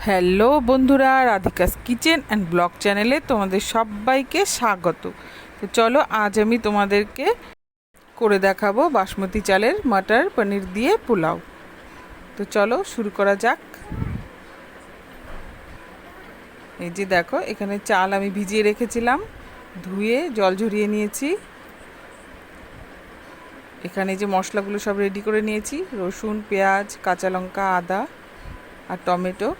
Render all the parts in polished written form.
Hello বন্ধুরা, রাধিকাস kitchen and blog চ্যানেলে তোমাদের সবাইকে স্বাগত। তো চলো, আজ আমি তোমাদেরকে করে দেখাবো বাসমতি চালের মটর পনির দিয়ে পোলাও। তো চলো শুরু করা যাক। এই যে দেখো, এখানে চাল আমি ভিজিয়ে রেখেছিলাম, ধুয়ে জল ঝরিয়ে নিয়েছি। এখানে যে মশলাগুলো সব রেডি করে নিয়েছি, রসুন, পেঁয়াজ, কাঁচা লঙ্কা, আদা আর টমেটো।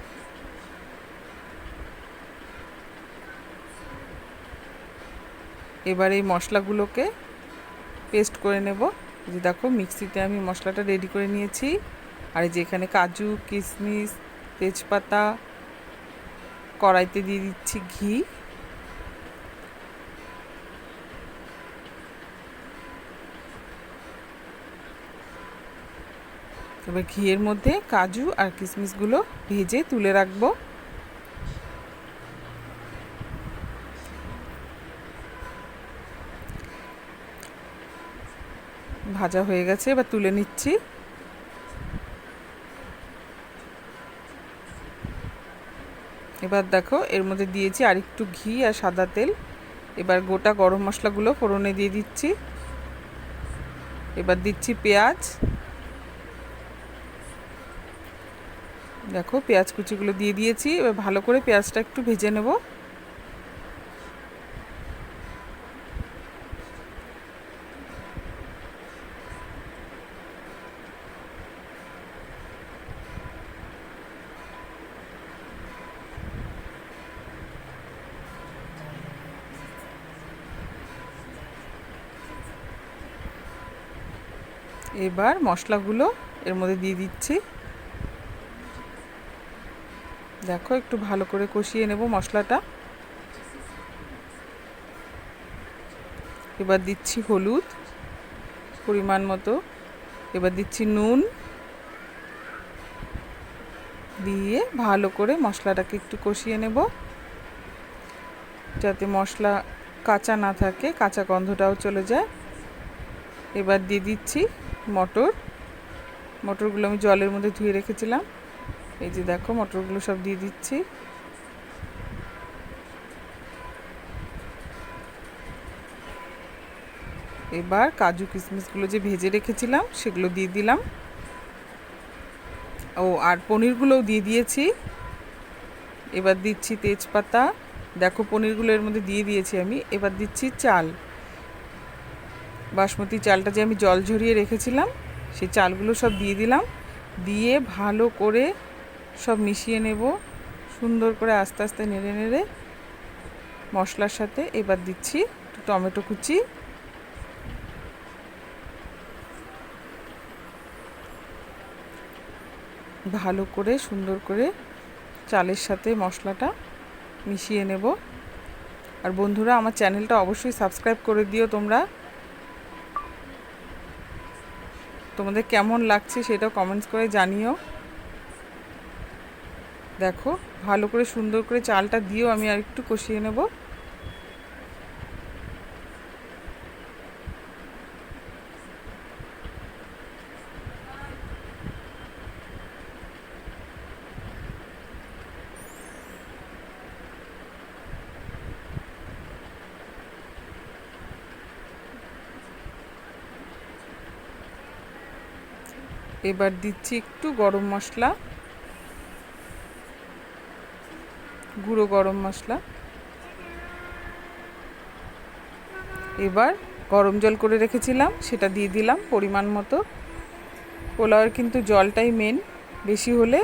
এবার এই মশলাগুলোকে পেস্ট করে নেব। যে দেখো, মিক্সিতে আমি মশলাটা রেডি করে নিয়েছি। আর এই যে এখানে কাজু, কিশমিশ, তেজপাতা, কড়াইতে দিয়ে দিচ্ছি ঘি। এবার ঘিয়ের মধ্যে কাজু আর কিশমিশগুলো ভেজে তুলে রাখবো। ভাজা হয়ে গেছে, এবার তুলে নিচ্ছি। এবার দেখো, এর মধ্যে দিয়েছি আর একটু ঘি আর সাদা তেল। এবার গোটা গরম মশলাগুলো ফোড়নে দিয়ে দিচ্ছি। এবার দিচ্ছি পেঁয়াজ। দেখো, পেঁয়াজ কুচিগুলো দিয়ে দিয়েছি। এবার ভালো করে পেঁয়াজটা একটু ভেজে নেব। এবার মশলাগুলো এর মধ্যে দিয়ে দিচ্ছি। দেখো, একটু ভালো করে কষিয়ে নেব মশলাটা। এবার দিচ্ছি হলুদ পরিমাণ মতো। এবার দিচ্ছি নুন। দিয়ে ভালো করে মশলাটাকে একটু কষিয়ে নেব, যাতে মশলা কাঁচা না থাকে, কাঁচা গন্ধটাও চলে যায়। এবার দিয়ে দিচ্ছি মটরগুলো আমি জলের মধ্যে ধুয়ে রেখেছিলাম। এই যে দেখো, মটরগুলো সব দিয়ে দিচ্ছি। এবার কাজু কিশমিশগুলো যে ভেজে রেখেছিলাম সেগুলো দিয়ে দিলাম। আর পনিরগুলোও দিয়ে দিয়েছি। এবার দিচ্ছি তেজপাতা। দেখো, পনিরগুলো এর মধ্যে দিয়ে দিয়েছি আমি। এবার দিচ্ছি চাল, বাসমতি চালটা যে আমি জল ঝরিয়ে রেখেছিলাম, সেই চালগুলো সব দিয়ে দিলাম। দিয়ে ভালো করে সব মিশিয়ে নেব, সুন্দর করে আস্তে আস্তে নেড়ে নেড়ে মশলার সাথে। এবার দিচ্ছি একটু টমেটো কুচি। ভালো করে সুন্দর করে চালের সাথে মশলাটা মিশিয়ে নেব। আর বন্ধুরা, আমার চ্যানেলটা অবশ্যই সাবস্ক্রাইব করে দিও তোমরা। তোমাদের কেমন লাগছে সেটাও কমেন্টস করে জানিও। দেখো, ভালো করে সুন্দর করে চালটা দিয়েও আমি আর একটু কষিয়ে নেব। এবার দিচ্ছি একটু গরম মশলা, গুঁড়ো গরম মশলা। এবার গরম জল করে রেখেছিলাম, সেটা দিয়ে দিলাম পরিমাণ মতো। পোলাওয়ের কিন্তু জলটাই মেন, বেশি হলে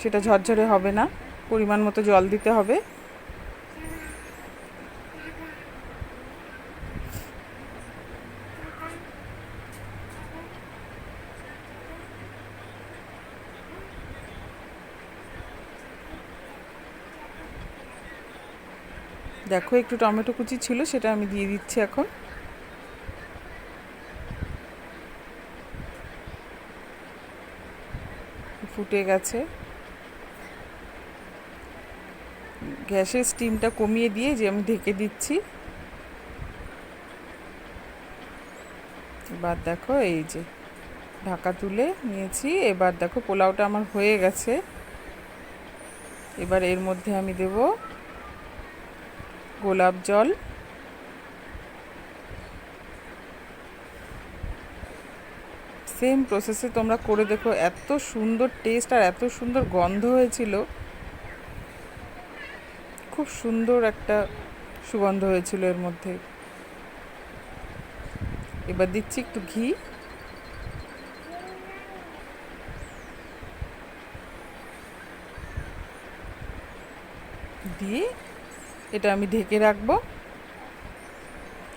সেটা ঝরঝরে হবে না। পরিমাণ মতো জল দিতে হবে। দেখো, একটু টমেটো কুচি ছিল, সেটা আমি দিয়ে দিচ্ছি এখন। ফুটে গেছে। গ্যাসের স্টিমটা কমিয়ে দিয়ে যে আমি ঢেকে দিচ্ছি। এবার দেখো, এই যে ঢাকা তুলে নিয়েছি। এবার দেখো, পোলাওটা আমার হয়ে গেছে। এবার এর মধ্যে আমি দেব গোলাপ জল, সেম প্রসেসে তোমরা করে দেখো, এত সুন্দর টেস্ট আর এত সুন্দর গন্ধ হয়েছিল, খুব সুন্দর একটা সুগন্ধ হয়েছিল এর মধ্যে। এবার দিচ্ছি একটু ঘি, দিয়ে এটা আমি ঢেকে রাখবো।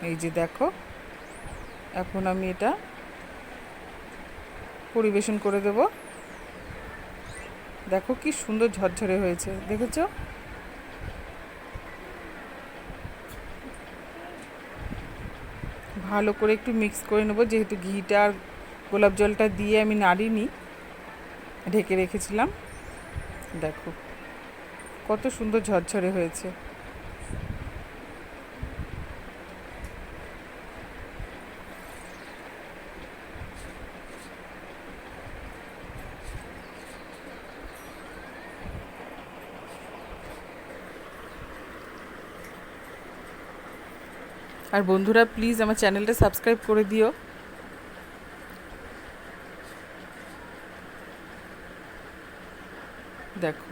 এই যে দেখো, এখন আমি এটা পরিবেশন করে দেব। দেখো কি সুন্দর ঝরঝরে হয়েছে, দেখেছো? ভালো করে একটু মিক্স করে নেবো, যেহেতু ঘিটা আর গোলাপ জলটা দিয়ে আমি নাড়িনি, ঢেকে রেখেছিলাম। দেখো কত সুন্দর ঝরঝরে হয়েছে। আর বন্ধুরা প্লিজ আমার চ্যানেলটা সাবস্ক্রাইব করে দিও। দেখো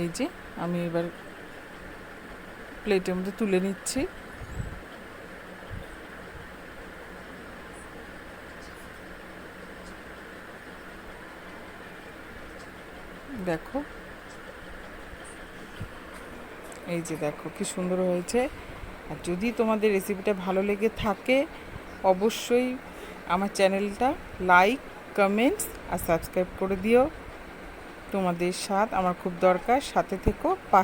এই যে আমি এবার প্লেটের মধ্যে তুলে নিচ্ছি। দেখো এই যে দেখো কি সুন্দর হয়েছে। আর যদি তোমাদের রেসিপিটা ভালো লেগে থাকে, অবশ্যই আমার চ্যানেলটা লাইক, কমেন্টস আর সাবস্ক্রাইব করে দিও। তোমাদের সাথ আমার খুব দরকার, সাথে থেকো, পাশে